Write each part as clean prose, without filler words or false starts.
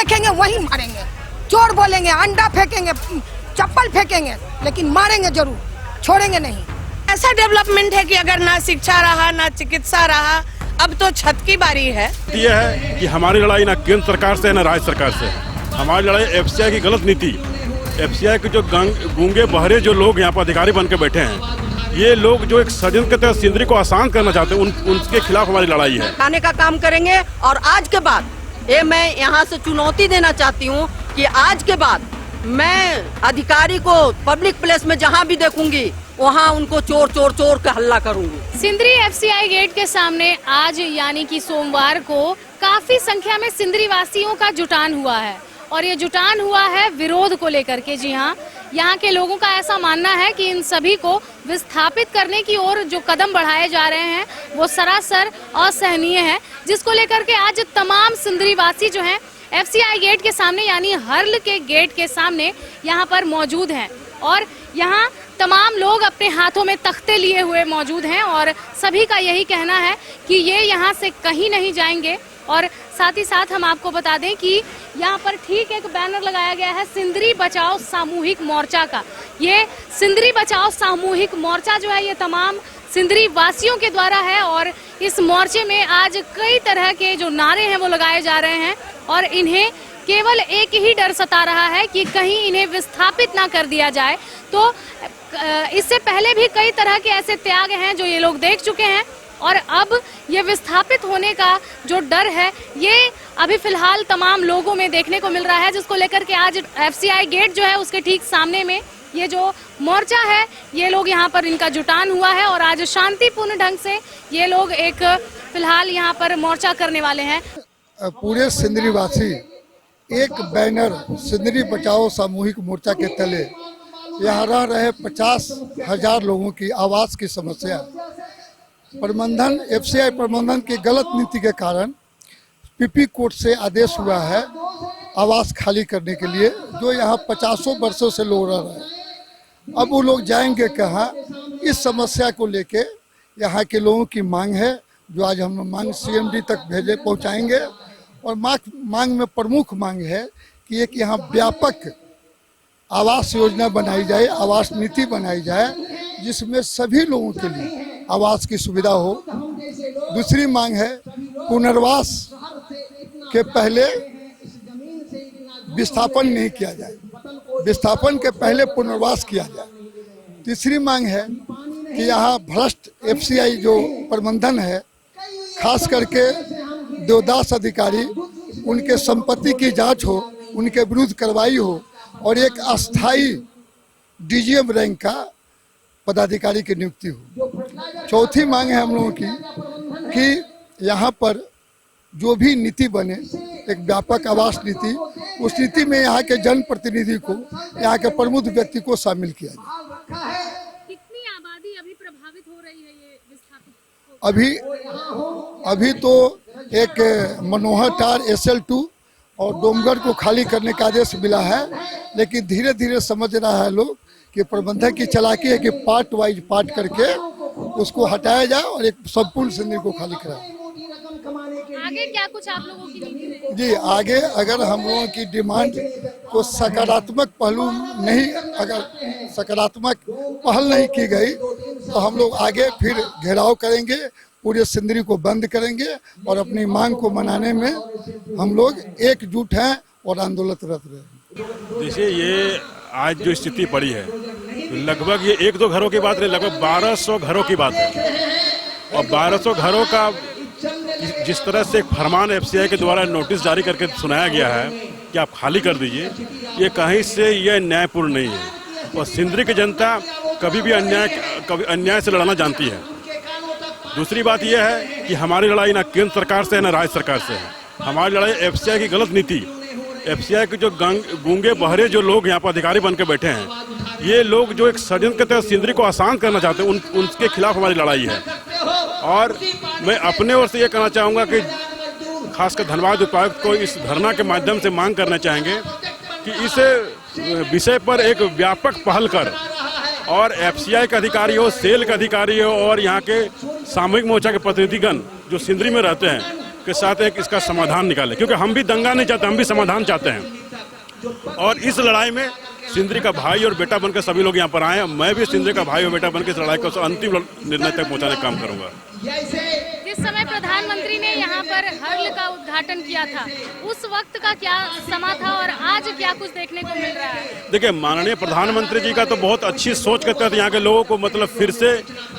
देखेंगे वहीं मारेंगे। चोर बोलेंगे, अंडा फेंकेंगे, चप्पल फेंकेंगे, लेकिन मारेंगे जरूर, छोड़ेंगे नहीं। ऐसा डेवलपमेंट है कि अगर ना शिक्षा रहा ना चिकित्सा रहा, अब तो छत की बारी है। ये है कि हमारी लड़ाई ना केंद्र सरकार से ना राज्य सरकार से, हमारी लड़ाई एफसीआई की गलत नीति, एफसीआई के जो गूंगे बहरे जो लोग यहाँ पर अधिकारी बन के बैठे हैं, ये लोग जो एक षड्यंत्र के तहत सिंदरी को आसान करना चाहते हैं, उनके खिलाफ हमारी लड़ाई है। खाने का काम करेंगे और आज के बाद ये मैं यहाँ से चुनौती देना चाहती हूँ कि आज के बाद मैं अधिकारी को पब्लिक प्लेस में जहाँ भी देखूंगी वहाँ उनको चोर चोर चोर का हल्ला करूंगी। सिंदरी एफसीआई गेट के सामने आज यानी कि सोमवार को काफी संख्या में सिंदरी वासियों का जुटान हुआ है और ये जुटान हुआ है विरोध को लेकर के। जी हाँ, यहाँ के लोगों का ऐसा मानना है कि इन सभी को विस्थापित करने की ओर जो कदम बढ़ाए जा रहे हैं वो सरासर असहनीय है, जिसको लेकर के आज तमाम सिंदरी वासी जो हैं एफसीआई गेट के सामने यानी हर्ल के गेट के सामने यहाँ पर मौजूद हैं और यहाँ तमाम लोग अपने हाथों में तख्ते लिए हुए मौजूद हैं और सभी का यही कहना है कि ये यहाँ से कहीं नहीं जाएंगे। और साथ ही साथ हम आपको बता दें कि यहाँ पर ठीक एक बैनर लगाया गया है सिंदरी बचाओ सामूहिक मोर्चा का। ये सिंदरी बचाओ सामूहिक मोर्चा जो है ये तमाम सिंदरी वासियों के द्वारा है और इस मोर्चे में आज कई तरह के जो नारे हैं वो लगाए जा रहे हैं और इन्हें केवल एक ही डर सता रहा है कि कहीं इन्हें विस्थापित ना कर दिया जाए। तो इससे पहले भी कई तरह के ऐसे त्याग हैं जो ये लोग देख चुके हैं और अब ये विस्थापित होने का जो डर है ये अभी फिलहाल तमाम लोगों में देखने को मिल रहा है, जिसको लेकर के आज एफसीआई गेट जो है उसके ठीक सामने में ये जो मोर्चा है ये लोग यहाँ पर इनका जुटान हुआ है और आज शांतिपूर्ण ढंग से ये लोग एक फिलहाल यहाँ पर मोर्चा करने वाले हैं। पूरे सिंदरी वासी एक बैनर सिंदरी बचाओ सामूहिक मोर्चा के तले यहाँ रह रहे 50,000 लोगों की आवास की समस्या प्रबंधन एफसीआई प्रबंधन की गलत नीति के कारण पीपी कोर्ट से आदेश हुआ है आवास खाली करने के लिए, जो यहाँ 50 वर्षों से लोग रह रहे हैं। अब वो लोग जाएंगे कहाँ? इस समस्या को लेके यहाँ के लोगों की मांग है, जो आज हम मांग सीएमडी तक पहुँचाएंगे और मांग में प्रमुख मांग है कि एक यहाँ व्यापक आवास योजना बनाई जाए, आवास नीति बनाई जाए जिसमें सभी लोगों के लिए आवास की सुविधा हो। दूसरी मांग है पुनर्वास के पहले विस्थापन नहीं किया जाए, विस्थापन के पहले पुनर्वास किया जाए। तीसरी मांग है कि यहाँ भ्रष्ट एफसीआई जो प्रबंधन है, खास करके देवदास अधिकारी, उनके संपत्ति की जांच हो, उनके विरुद्ध कार्रवाई हो और एक अस्थाई डीजीएम रैंक का पदाधिकारी की नियुक्ति हो। चौथी मांग है हम लोगों की कि यहाँ पर जो भी नीति बने, एक व्यापक आवास नीति, उस नीति में यहाँ के जनप्रतिनिधि को, यहाँ के प्रमुख व्यक्ति को शामिल किया जाए। कितनी आबादी अभी प्रभावित हो रही है ये विस्थापित? अभी तो एक मनोहर टार SL2 और डोमगढ़ को खाली करने का आदेश मिला है, लेकिन धीरे धीरे समझ रहा है लोग कि प्रबंधक की चालाकी है कि पार्ट वाइज पार्ट करके उसको हटाया जाए और एक संपूर्ण सिंदरी को खाली कराए। आगे क्या कुछ आप लोगों की नीति रहेगी? जी, आगे अगर हम लोगों की डिमांड को सकारात्मक पहलू नहीं, अगर सकारात्मक पहल नहीं की गई तो हम लोग आगे फिर घेराव करेंगे, पूरे सिंदरी को बंद करेंगे और अपनी मांग को मनाने में हम लोग एकजुट हैं और आंदोलनरत रहेंगे। जैसे ये आज जो स्थिति पड़ी है, लगभग ये 1-2 घरों की बात नहीं, लगभग 1200 घरों की बात है और 1200 घरों का जिस तरह से एक फरमान एफसीआई के द्वारा नोटिस जारी करके सुनाया गया है कि आप खाली कर दीजिए, ये कहीं से यह न्यायपूर्ण नहीं है और सिंदरी की जनता कभी अन्याय से लड़ना जानती है। दूसरी बात यह है कि हमारी लड़ाई ना केंद्र सरकार से है ना राज्य सरकार से है, हमारी लड़ाई एफसीआई की गलत नीति, एफसीआई के जो गूंगे बहरे जो लोग यहाँ पर अधिकारी बन के बैठे हैं, ये लोग जो एक षड्यंत्र के तहत सिंदरी को आसान करना चाहते हैं, उनके खिलाफ हमारी लड़ाई है। और मैं अपने ओर से ये कहना चाहूँगा कि खासकर धनबाद उपायुक्त को इस धरना के माध्यम से मांग करना चाहेंगे कि इस विषय पर एक व्यापक पहल कर और एफसीआई के अधिकारी हो, सेल के अधिकारी हो और यहाँ के सामूहिक मोर्चा के प्रतिनिधिगण जो सिंदरी में रहते हैं, के साथ एक इसका समाधान निकाले, क्योंकि हम भी दंगा नहीं चाहते, हम भी समाधान चाहते हैं। और इस लड़ाई में सिंदरी का भाई और बेटा बनकर सभी लोग यहाँ पर आए हैं। मैं भी सिंदरी का भाई और बेटा बनकर इस लड़ाई को अंतिम निर्णय तक पहुँचाने का काम करूँगा। जिस समय प्रधानमंत्री ने यहाँ पर हर्ल का उद्घाटन किया था, उस वक्त का क्या समा था और आज क्या कुछ देखने को मिल रहा है? देखिए, माननीय प्रधानमंत्री जी का तो बहुत अच्छी सोच के तहत यहाँ के लोगों को मतलब फिर से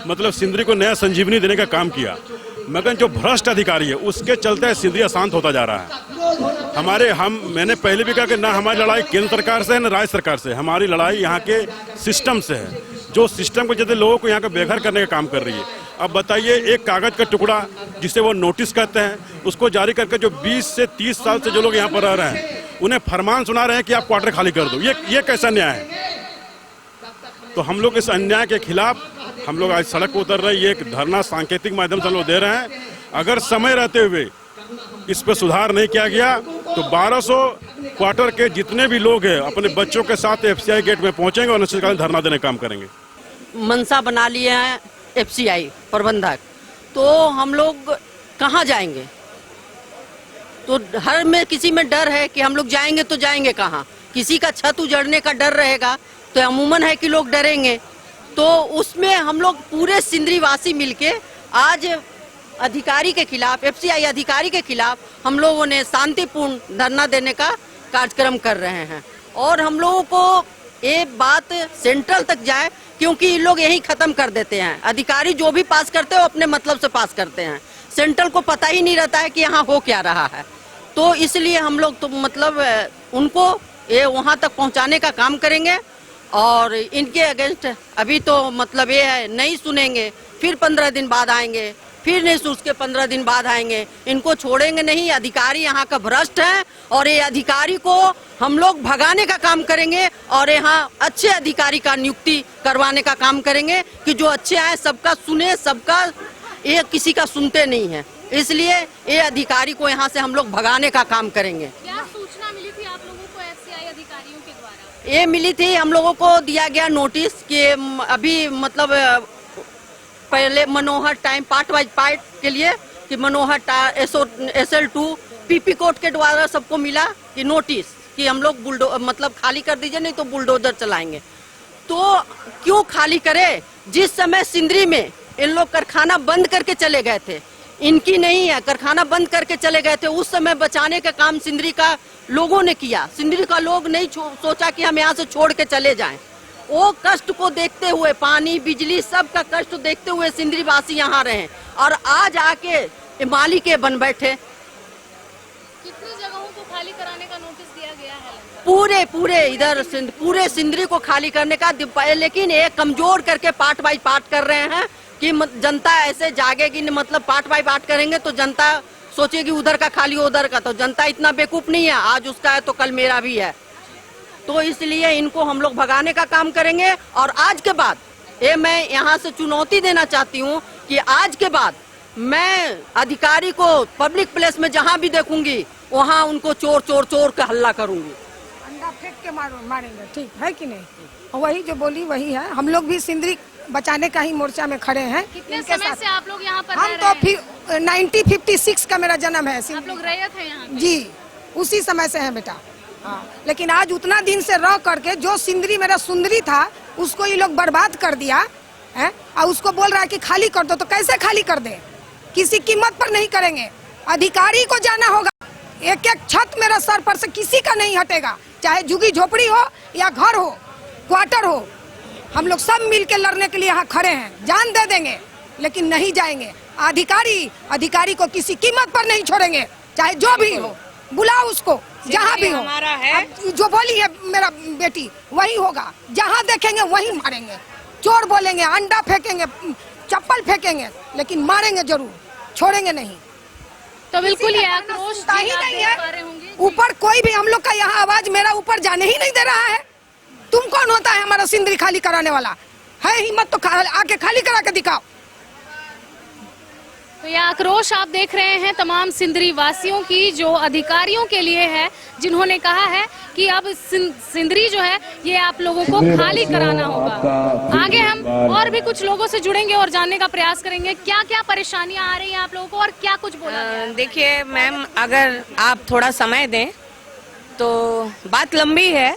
मतलब सिंदरी को नया संजीवनी देने का काम किया, मगर जो भ्रष्ट अधिकारी है उसके चलते सिंदरी अशांत होता जा रहा है। मैंने पहले भी कहा कि ना हमारी लड़ाई केंद्र सरकार से है, ना राज्य सरकार से, हमारी लड़ाई यहाँ के सिस्टम से है, जो सिस्टम को जैसे लोगों को यहाँ का बेघर करने का काम कर रही है। अब बताइए, एक कागज का टुकड़ा जिसे वो नोटिस कहते हैं, उसको जारी करके जो 20 से 30 साल से जो लोग यहाँ पर रह रहे हैं, उन्हें फरमान सुना रहे हैं कि आप क्वार्टर खाली कर दो। ये कैसा न्याय है? तो हम लोग इस अन्याय के खिलाफ हम लोग आज सड़क पर उतर रहे हैं। ये एक धरना सांकेतिक माध्यम से हम लोग दे रहे हैं। अगर समय रहते हुए इस पर सुधार नहीं किया गया तो 1200 क्वार्टर के जितने भी लोग हैं अपने बच्चों के साथ एफसीआई गेट में पहुंचेंगे और अनिश्चितकालीन धरना देने का काम करेंगे। मनसा बना लिए हैं एफसीआई प्रबंधक, तो हम लोग कहाँ जाएंगे? तो हर में किसी में डर है कि हम लोग जाएंगे तो जाएंगे कहाँ? किसी का छत उजड़ने का डर रहेगा तो अमूमन है कि लोग डरेंगे। तो उसमें हम लोग पूरे सिंदरी वासी मिलके आज अधिकारी के खिलाफ, एफसीआई अधिकारी के खिलाफ हम लोगों ने शांतिपूर्ण धरना देने का कार्यक्रम कर रहे हैं। और हम लोगों को ये बात सेंट्रल तक जाए, क्योंकि ये लोग यही खत्म कर देते हैं। अधिकारी जो भी पास करते हैं वो अपने मतलब से पास करते हैं, सेंट्रल को पता ही नहीं रहता है कि यहाँ हो क्या रहा है। तो इसलिए हम लोग तो मतलब उनको ये वहाँ तक पहुँचाने का काम करेंगे। और इनके अगेंस्ट अभी तो मतलब ये है, नहीं सुनेंगे फिर 15 दिन बाद आएंगे, फिर नहीं उसके 15 दिन बाद आएंगे। इनको छोड़ेंगे नहीं। अधिकारी यहाँ का भ्रष्ट है और ये अधिकारी को हम लोग भगाने का काम करेंगे और यहाँ अच्छे अधिकारी का नियुक्ति करवाने का काम करेंगे कि जो अच्छे आए सबका सुने, सबका, ये किसी का सुनते नहीं है। इसलिए ये अधिकारी को यहाँ से हम लोग भगाने का काम करेंगे। क्या सूचना मिली थी आप लोगों को एफसीआई अधिकारियों के द्वारा? ये मिली थी, हम लोगों को दिया गया नोटिस कि अभी मतलब पहले मनोहर टाइम पार्ट बाय पार्ट के लिए कि मनोहर SL2 पीपी कोर्ट के द्वारा सबको मिला कि नोटिस कि हम लोग मतलब खाली कर दीजिए, नहीं तो बुलडोजर चलाएंगे। तो क्यों खाली करे? जिस समय सिंदरी में इन लोग कारखाना बंद करके चले गए थे, इनकी नहीं है, कारखाना बंद करके चले गए थे, उस समय बचाने का काम सिंदरी का लोगों ने किया। सिंदरी का लोग नहीं सोचा कि हम यहाँ से छोड़ के चले जाएं। वो कष्ट को देखते हुए, पानी बिजली सब का कष्ट देखते हुए सिंदरी वासी यहाँ रहे और आज आके माली के बन बैठे। कितनी जगहों को खाली कराने का नोटिस दिया गया है? पूरे इधर पूरे सिंदरी को खाली करने का, लेकिन ये कमजोर करके पार्ट बाय पार्ट कर रहे हैं कि जनता ऐसे जागेगी। मतलब पार्ट बाय पार्ट करेंगे तो जनता सोचेगी उधर का खाली उधर का, तो जनता इतना बेवकूफ नहीं है, आज उसका है तो कल मेरा भी है। तो इसलिए इनको हम लोग भगाने का काम करेंगे। और आज के बाद ये मैं यहाँ से चुनौती देना चाहती हूँ कि आज के बाद मैं अधिकारी को पब्लिक प्लेस में जहाँ भी देखूंगी वहाँ उनको चोर चोर चोर का हल्ला करूंगी। अंडा फेंक के मारेंगे, ठीक है कि नहीं? वही जो बोली वही है। हम लोग भी सिंदरी बचाने का ही मोर्चा में खड़े हैं। कितने समय से आप लोग यहाँ पर हम तो फिर 1956 का मेरा जन्म है। आप लोग रहे थे यहाँ जी, उसी समय से है बेटा। हाँ, लेकिन आज उतना दिन से रह करके जो सिंदरी मेरा सुंदरी था उसको ये लोग बर्बाद कर दिया है और उसको बोल रहा है कि खाली कर दो। तो कैसे खाली कर दे? किसी कीमत पर नहीं करेंगे। अधिकारी को जाना होगा। एक एक छत मेरा सर पर से किसी का नहीं हटेगा, चाहे झुग्गी झोपड़ी हो या घर हो, क्वार्टर हो। हम लोग सब मिल के लड़ने के लिए यहाँ खड़े हैं, जान दे देंगे लेकिन नहीं जाएंगे। अधिकारी को किसी कीमत पर नहीं छोड़ेंगे, चाहे जो भी हो। बुलाओ उसको जहाँ भी हो। जो बोली है मेरा बेटी वही होगा। जहाँ देखेंगे वही मारेंगे। चोर बोलेंगे, अंडा फेंकेंगे, चप्पल फेंकेंगे, लेकिन मारेंगे जरूर, छोड़ेंगे नहीं। तो बिल्कुल ये आक्रोश ही नहीं है। ऊपर कोई भी हम लोग का यहाँ आवाज मेरा ऊपर जाने ही नहीं दे रहा है। तुम कौन होता है हमारा सिंदरी खाली कराने वाला? है हिम्मत तो आके खाली करा के दिखाओ। तो यह आक्रोश आप देख रहे हैं तमाम सिंदरी वासियों की, जो अधिकारियों के लिए है, जिन्होंने कहा है कि अब सिंदरी जो है ये आप लोगों को खाली कराना होगा। आगे हम और भी कुछ लोगों से जुड़ेंगे और जानने का प्रयास करेंगे क्या क्या परेशानियां आ रही हैं आप लोगों को और क्या कुछ बोला गया है। देखिए मैम, अगर आप थोड़ा समय दें तो बात लंबी है,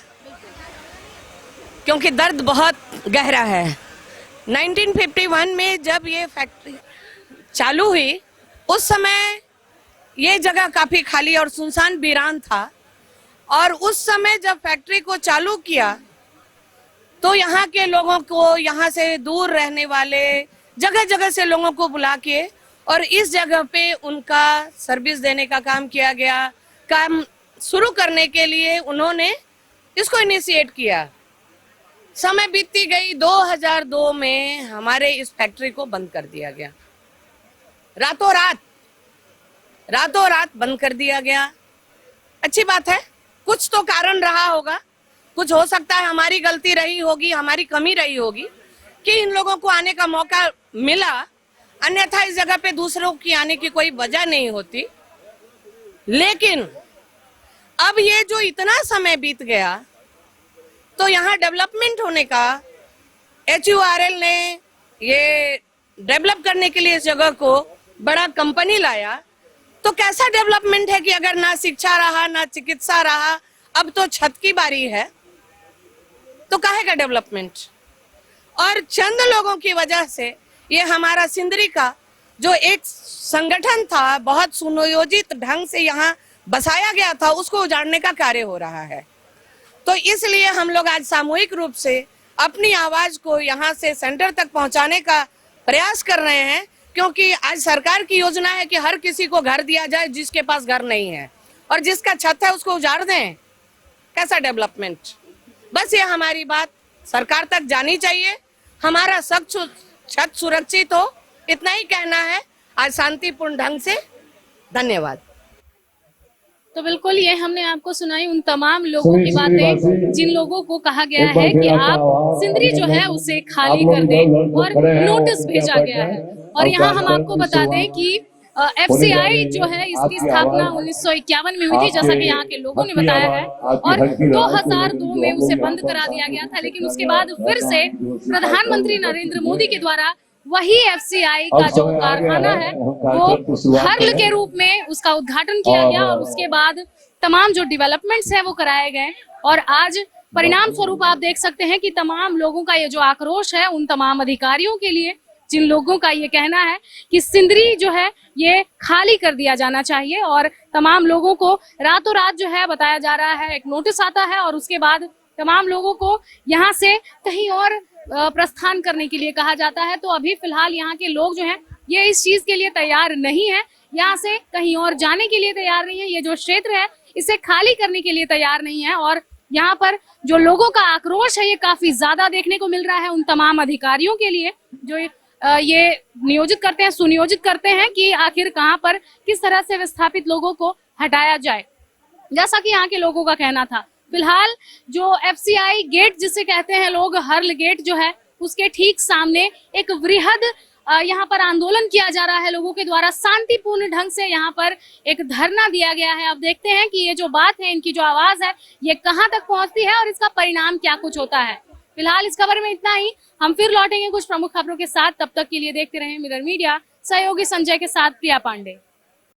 क्योंकि दर्द बहुत गहरा है। 1951 में जब ये फैक्ट्री चालू हुई, उस समय ये जगह काफी खाली और सुनसान वीरान था, और उस समय जब फैक्ट्री को चालू किया तो यहाँ के लोगों को, यहाँ से दूर रहने वाले जगह जगह से लोगों को बुला के और इस जगह पे उनका सर्विस देने का काम किया गया। काम शुरू करने के लिए उन्होंने इसको इनिशिएट किया। समय बीतती गई, 2002 में हमारे इस फैक्ट्री को बंद कर दिया गया। रातों रात बंद कर दिया गया। अच्छी बात है, कुछ तो कारण रहा होगा, कुछ हो सकता है हमारी गलती रही होगी, हमारी कमी रही होगी कि इन लोगों को आने का मौका मिला, अन्यथा इस जगह पे दूसरों की आने की कोई वजह नहीं होती। लेकिन अब ये जो इतना समय बीत गया तो यहाँ डेवलपमेंट होने का HURL ने ये डेवलप करने के लिए इस जगह को बड़ा कंपनी लाया। तो कैसा डेवलपमेंट है कि अगर ना शिक्षा रहा ना चिकित्सा रहा, अब तो छत की बारी है, तो काहे का डेवलपमेंट। और चंद लोगों की वजह से ये हमारा सिंदरी का जो एक संगठन था, बहुत सुनियोजित ढंग से यहाँ बसाया गया था, उसको उजाड़ने का कार्य हो रहा है। तो इसलिए हम लोग आज सामूहिक रूप से अपनी आवाज को यहाँ से सेंटर तक पहुँचाने का प्रयास कर रहे हैं, क्योंकि आज सरकार की योजना है कि हर किसी को घर दिया जाए जिसके पास घर नहीं है, और जिसका छत है उसको उजाड़ दें। कैसा डेवलपमेंट। बस ये हमारी बात सरकार तक जानी चाहिए, हमारा सब छत सुरक्षित हो, इतना ही कहना है आज शांतिपूर्ण ढंग से। धन्यवाद। तो बिल्कुल ये हमने आपको सुनाई उन तमाम लोगों की बातें जिन लोगों को कहा गया है कि आप सिंदरी जो है उसे खाली कर दें, और नोटिस भेजा गया है। और यहाँ हम आपको बता दें कि FCI जो है इसकी स्थापना 1951 में हुई थी, जैसा कि यहाँ के लोगों ने बताया है, और 2002 में उसे बंद करा दिया गया था। लेकिन उसके बाद फिर से प्रधानमंत्री नरेंद्र मोदी के द्वारा वही FCI का जो कारखाना है वो हर्ल के रूप में उसका उद्घाटन किया गया, और उसके बाद तमाम जो डेवलपमेंट्स है वो कराए गए। और आज परिणाम स्वरूप आप देख सकते हैं कि तमाम लोगों का ये जो आक्रोश है, उन तमाम अधिकारियों के लिए जिन लोगों का ये कहना है कि सिंदरी जो है ये खाली कर दिया जाना चाहिए, और तमाम लोगों को रातों रात जो है बताया जा रहा है, एक नोटिस आता है और उसके बाद तमाम लोगों को यहाँ से कहीं और प्रस्थान करने के लिए कहा जाता है। तो अभी फिलहाल यहाँ के लोग जो हैं ये इस चीज के लिए तैयार नहीं है, यहाँ से कहीं और जाने के लिए तैयार नहीं है, ये जो क्षेत्र है इसे खाली करने के लिए तैयार नहीं है। और यहाँ पर जो लोगों का आक्रोश है ये काफी ज्यादा देखने को मिल रहा है उन तमाम अधिकारियों के लिए जो ये नियोजित करते हैं, सुनियोजित करते हैं कि आखिर कहाँ पर किस तरह से विस्थापित लोगों को हटाया जाए, जैसा कि यहाँ के लोगों का कहना था। फिलहाल जो FCI गेट जिसे कहते हैं लोग, हर्ल गेट जो है उसके ठीक सामने एक वृहद यहाँ पर आंदोलन किया जा रहा है लोगों के द्वारा। शांतिपूर्ण ढंग से यहाँ पर एक धरना दिया गया है। अब देखते हैं कि ये जो बात है, इनकी जो आवाज है, ये कहाँ तक पहुँचती है और इसका परिणाम क्या कुछ होता है। फिलहाल इस खबर में इतना ही, हम फिर लौटेंगे कुछ प्रमुख खबरों के साथ। तब तक के लिए देखते रहें मिरर मीडिया। सहयोगी संजय के साथ प्रिया पांडे।